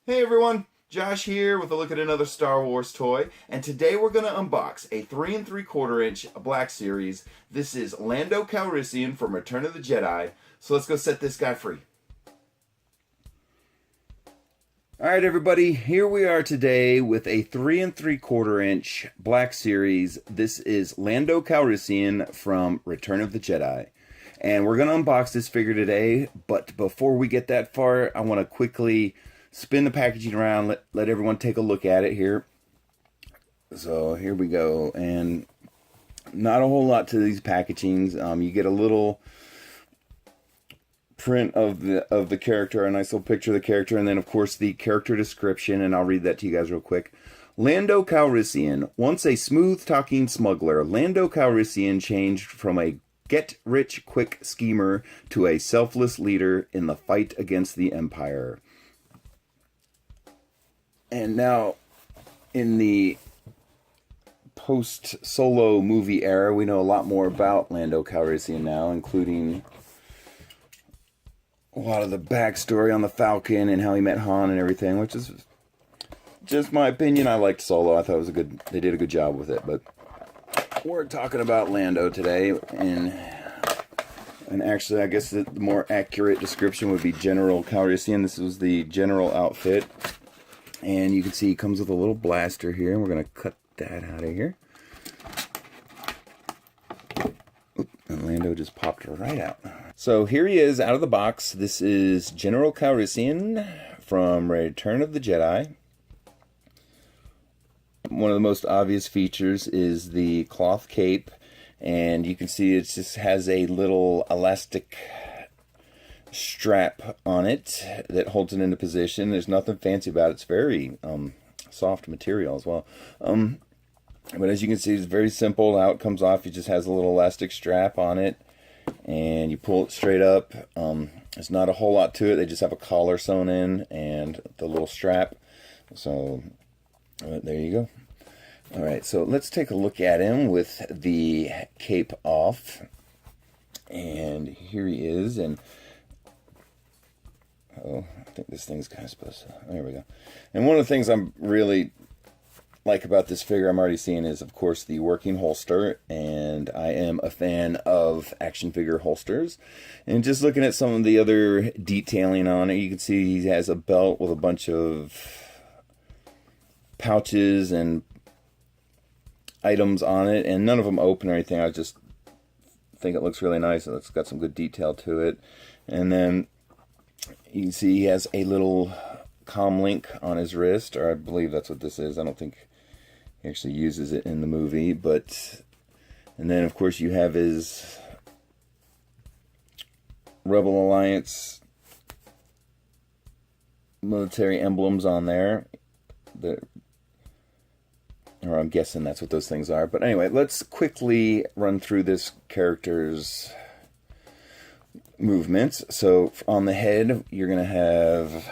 Hey everyone, Josh here with a look at another Star Wars toy, and today we're going to unbox a 3 3/4 inch Black Series. This is Lando Calrissian from Return of the Jedi, so let's go set this guy free. Alright everybody, here we are today with a 3 3/4 inch Black Series. This is Lando Calrissian from Return of the Jedi. And we're going to unbox this figure today, but before we get that far, I want to quickly spin the packaging around, let everyone take a look at it here. So here we go, and not a whole lot to these packagings. You get a little print of the character, a nice little picture of the character, and then of course the character description, and I'll read that to you guys real quick. Lando Calrissian, once a smooth-talking smuggler, Lando Calrissian changed from a get-rich-quick schemer to a selfless leader in the fight against the Empire. And now, in the post-Solo movie era, we know a lot more about Lando Calrissian now, including a lot of the backstory on the Falcon and how he met Han and everything, which is just my opinion. I liked Solo. I thought it was they did a good job with it, but we're talking about Lando today, and actually I guess the more accurate description would be General Calrissian. This was the general outfit, and you can see he comes with a little blaster here, and we're going to cut that out of here. Oop, and Lando just popped right out. So here he is out of the box. This is General Calrissian from Return of the Jedi. One of the most obvious features is the cloth cape, and you can see it just has a little elastic strap on it that holds it into position. There's nothing fancy about it. It's very soft material as well. But as you can see, it's very simple. How it comes off, it just has a little elastic strap on it, and you pull it straight up. There's not a whole lot to it. They just have a collar sewn in and the little strap. So there you go. Alright, so let's take a look at him with the cape off. And here he is. And oh, I think this thing's kind of supposed to... There we go. And one of the things I'm really like about this figure I'm already seeing is, of course, the working holster. And I am a fan of action figure holsters. And just looking at some of the other detailing on it, you can see he has a belt with a bunch of pouches and items on it, and none of them open or anything. I just think it looks really nice, and it's got some good detail to it. And then you can see he has a little comm link on his wrist, or I believe that's what this is. I don't think he actually uses it in the movie, but... And then of course you have his Rebel Alliance military emblems on there. Or I'm guessing that's what those things are. But anyway, let's quickly run through this character's movements. So on the head, you're going to have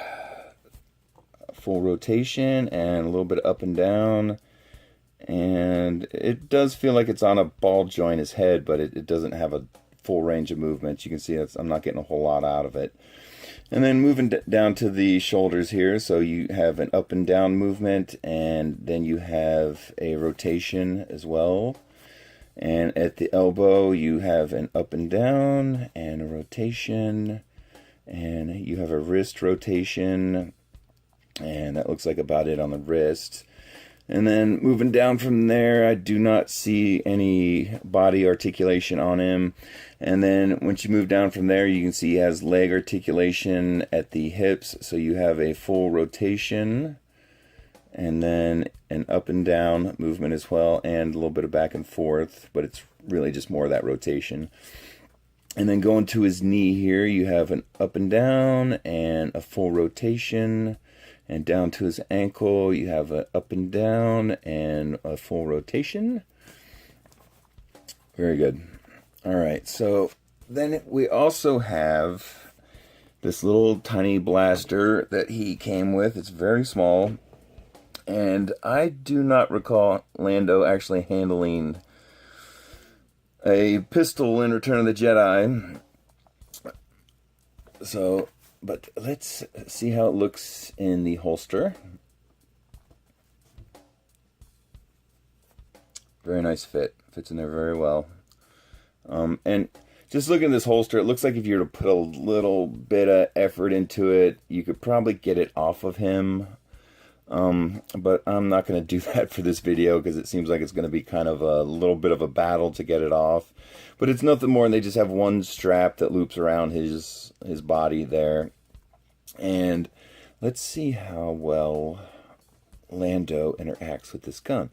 a full rotation and a little bit up and down. And it does feel like it's on a ball joint, his head, but it doesn't have a full range of movements. You can see I'm not getting a whole lot out of it. And then moving down to the shoulders here, so you have an up and down movement, and then you have a rotation as well. And at the elbow, you have an up and down and a rotation, and you have a wrist rotation, and that looks like about it on the wrist. And then moving down from there, I do not see any body articulation on him. And then once you move down from there, you can see he has leg articulation at the hips. So you have a full rotation, and then an up and down movement as well, and a little bit of back and forth, but it's really just more of that rotation. And then going to his knee here, you have an up and down and a full rotation. And down to his ankle, you have an up and down and a full rotation. Very good. All right, so then we also have this little tiny blaster that he came with. It's very small. And I do not recall Lando actually handling a pistol in Return of the Jedi. So But let's see how it looks in the holster. Very nice fit. Fits in there very well. And just looking at this holster, it looks like if you were to put a little bit of effort into it, you could probably get it off of him. But I'm not going to do that for this video because it seems like it's going to be kind of a little bit of a battle to get it off. But it's nothing more than they just have one strap that loops around his body there. And let's see how well Lando interacts with this gun.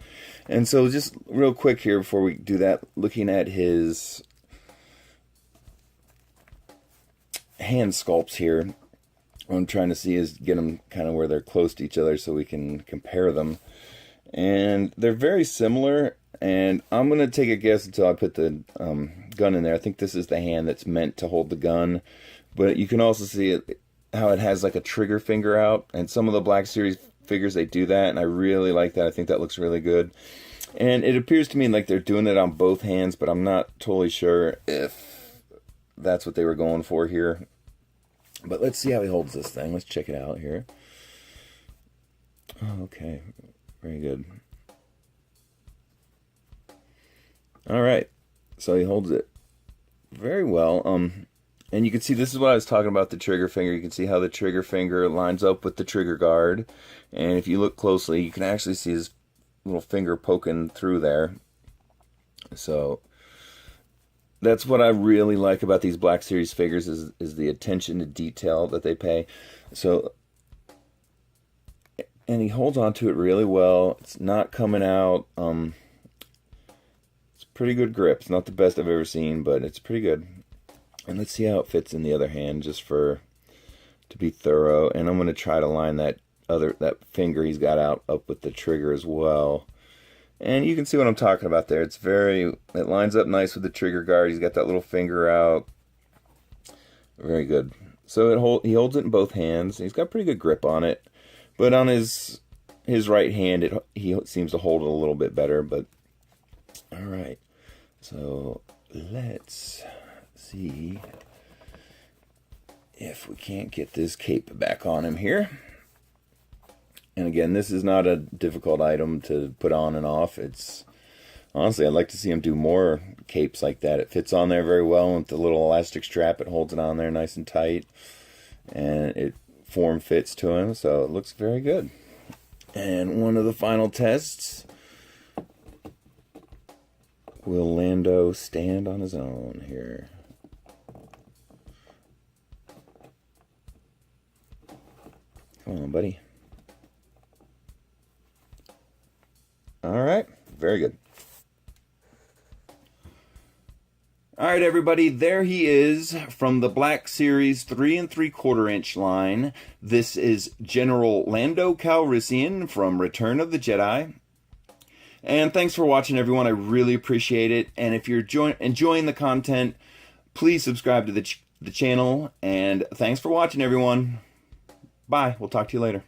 And so just real quick here before we do that, looking at his hand sculpts here, what I'm trying to see is get them kind of where they're close to each other so we can compare them. And they're very similar, and I'm going to take a guess until I put the gun in there. I think this is the hand that's meant to hold the gun, but you can also see it, how it has like a trigger finger out, and some of the Black Series figures, they do that, and I really like that. I think that looks really good. And it appears to me like they're doing it on both hands, but I'm not totally sure if that's what they were going for here. But let's see how he holds this thing. Let's check it out here. Oh, okay, very good. All right, so he holds it very well. And you can see, this is what I was talking about, the trigger finger. You can see how the trigger finger lines up with the trigger guard. And if you look closely, you can actually see his little finger poking through there. So that's what I really like about these Black Series figures is the attention to detail that they pay. So, and he holds on to it really well. It's not coming out. It's pretty good grip. It's not the best I've ever seen, but it's pretty good. And let's see how it fits in the other hand, just to be thorough. And I'm going to try to line that finger he's got out up with the trigger as well. And you can see what I'm talking about there. It lines up nice with the trigger guard. He's got that little finger out. Very good. So he holds it in both hands. He's got pretty good grip on it. But on his right hand, he seems to hold it a little bit better. But all right. So let's see if we can't get this cape back on him here. And again, this is not a difficult item to put on and off. It's honestly, I'd like to see him do more capes like that. It fits on there very well with the little elastic strap. It holds it on there nice and tight, and it form fits to him, so it looks very good. And one of the final tests: will Lando stand on his own here? Come on, buddy. All right, very good. All right, everybody, there he is from the Black Series 3 3/4 inch line. This is General Lando Calrissian from Return of the Jedi. And thanks for watching, everyone. I really appreciate it. And if you're enjoying the content, please subscribe to the channel. And thanks for watching, everyone. Bye. We'll talk to you later.